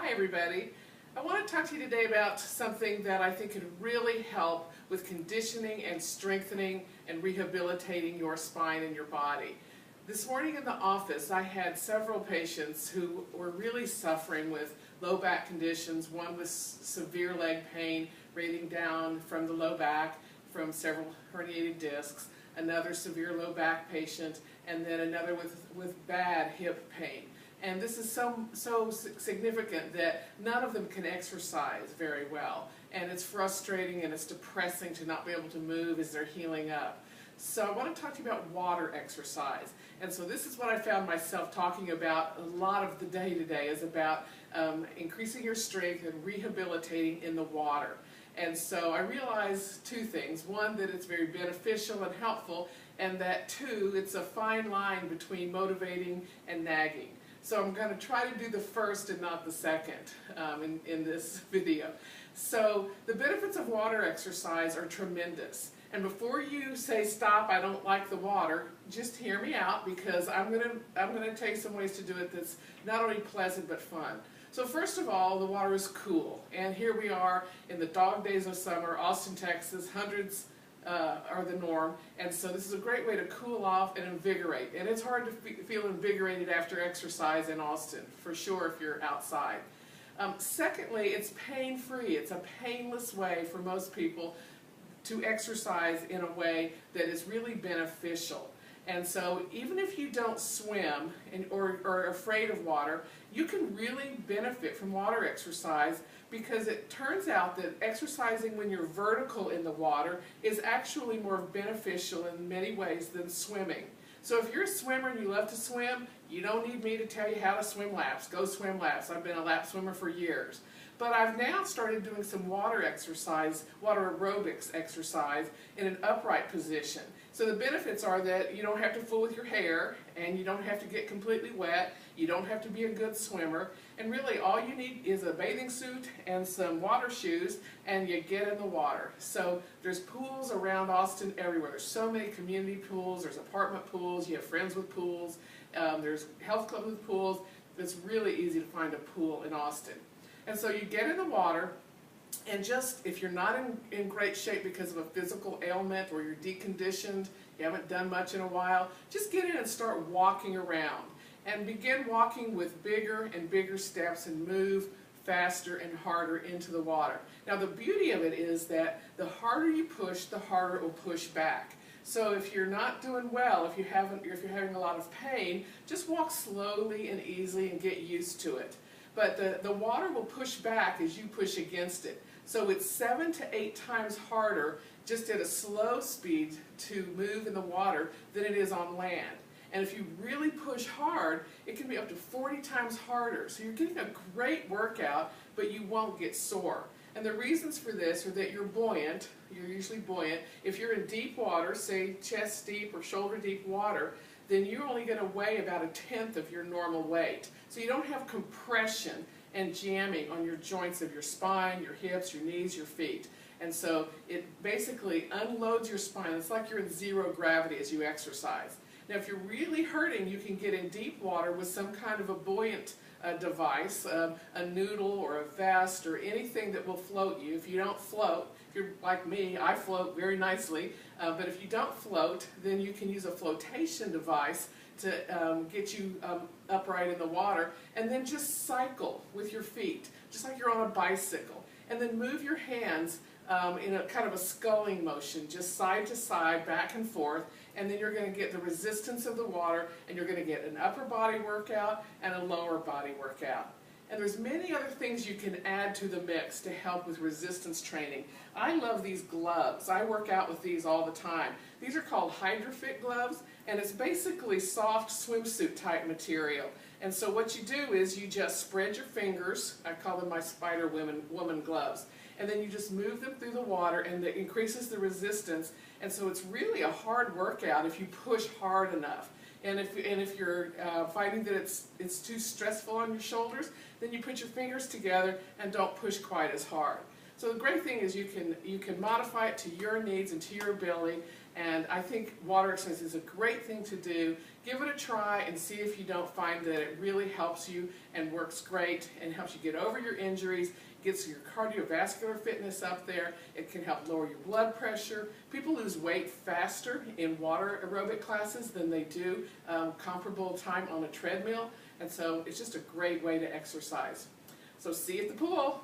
Hi everybody. I want to talk to you today about something that I think could really help with conditioning and strengthening and rehabilitating your spine and your body. This morning in the office I had several patients who were really suffering with low back conditions, one with severe leg pain radiating down from the low back from several herniated discs, another severe low back patient, and then another with bad hip pain. And this is so significant that none of them can exercise very well. And it's frustrating and it's depressing to not be able to move as they're healing up. So I want to talk to you about water exercise. And so this is what I found myself talking about a lot of the day today, is about increasing your strength and rehabilitating in the water. And so I realized two things. One, that it's very beneficial and helpful, and that two, it's a fine line between motivating and nagging. So I'm going to try to do the first and not the second in this video. So the benefits of water exercise are tremendous. And before you say, stop, I don't like the water, just hear me out, because I'm going to tell you some ways to do it that's not only pleasant but fun. So first of all, the water is cool. And here we are in the dog days of summer, Austin, Texas, hundreds are the norm, and so this is a great way to cool off and invigorate. And it's hard to feel invigorated after exercise in Austin, for sure, if you're outside. Secondly, it's pain-free. It's a painless way for most people to exercise in a way that is really beneficial. And so even if you don't swim or are afraid of water, you can really benefit from water exercise, because it turns out that exercising when you're vertical in the water is actually more beneficial in many ways than swimming. So if you're a swimmer and you love to swim, you don't need me to tell you how to swim laps. Go swim laps. I've been a lap swimmer for years. But I've now started doing some water exercise, water aerobics exercise in an upright position. So the benefits are that you don't have to fool with your hair, and you don't have to get completely wet, you don't have to be a good swimmer, and really all you need is a bathing suit and some water shoes, and you get in the water. So there's pools around Austin everywhere. There's so many community pools, there's apartment pools, you have friends with pools, there's health clubs with pools. It's really easy to find a pool in Austin. And so you get in the water, and just, if you're not in great shape because of a physical ailment, or you're deconditioned, you haven't done much in a while, just get in and start walking around. And begin walking with bigger and bigger steps, and move faster and harder into the water. Now the beauty of it is that the harder you push, the harder it will push back. So if you're not doing well, if you're having a lot of pain, just walk slowly and easily and get used to it. But the water will push back as you push against it. So it's 7 to 8 times harder just at a slow speed to move in the water than it is on land. And if you really push hard, it can be up to 40 times harder. So you're getting a great workout, but you won't get sore. And the reasons for this are that you're buoyant. You're usually buoyant. If you're in deep water, say chest deep or shoulder deep water, then you're only going to weigh about 1/10 of your normal weight. So you don't have compression and jamming on your joints of your spine, your hips, your knees, your feet. And so it basically unloads your spine. It's like you're in zero gravity as you exercise. Now if you're really hurting, you can get in deep water with some kind of a buoyant device, a noodle or a vest or anything that will float you. If you don't float, if you're like me, I float very nicely, but if you don't float, then you can use a flotation device to get you upright in the water, and then just cycle with your feet, just like you're on a bicycle, and then move your hands in a kind of a sculling motion, just side to side, back and forth, and then you're going to get the resistance of the water, and you're going to get an upper body workout and a lower body workout. And there's many other things you can add to the mix to help with resistance training. I love these gloves. I work out with these all the time. These are called HydroFit gloves, and it's basically soft swimsuit type material. And so what you do is you just spread your fingers, I call them my Spider Woman gloves, and then you just move them through the water, and it increases the resistance. And so it's really a hard workout if you push hard enough. And if you're finding that it's too stressful on your shoulders, then you put your fingers together and don't push quite as hard. So the great thing is you can modify it to your needs and to your ability. And I think water exercise is a great thing to do. Give it a try and see if you don't find that it really helps you and works great and helps you get over your injuries, gets your cardiovascular fitness up there. It can help lower your blood pressure. People lose weight faster in water aerobic classes than they do comparable time on a treadmill. And so it's just a great way to exercise. So see you at the pool.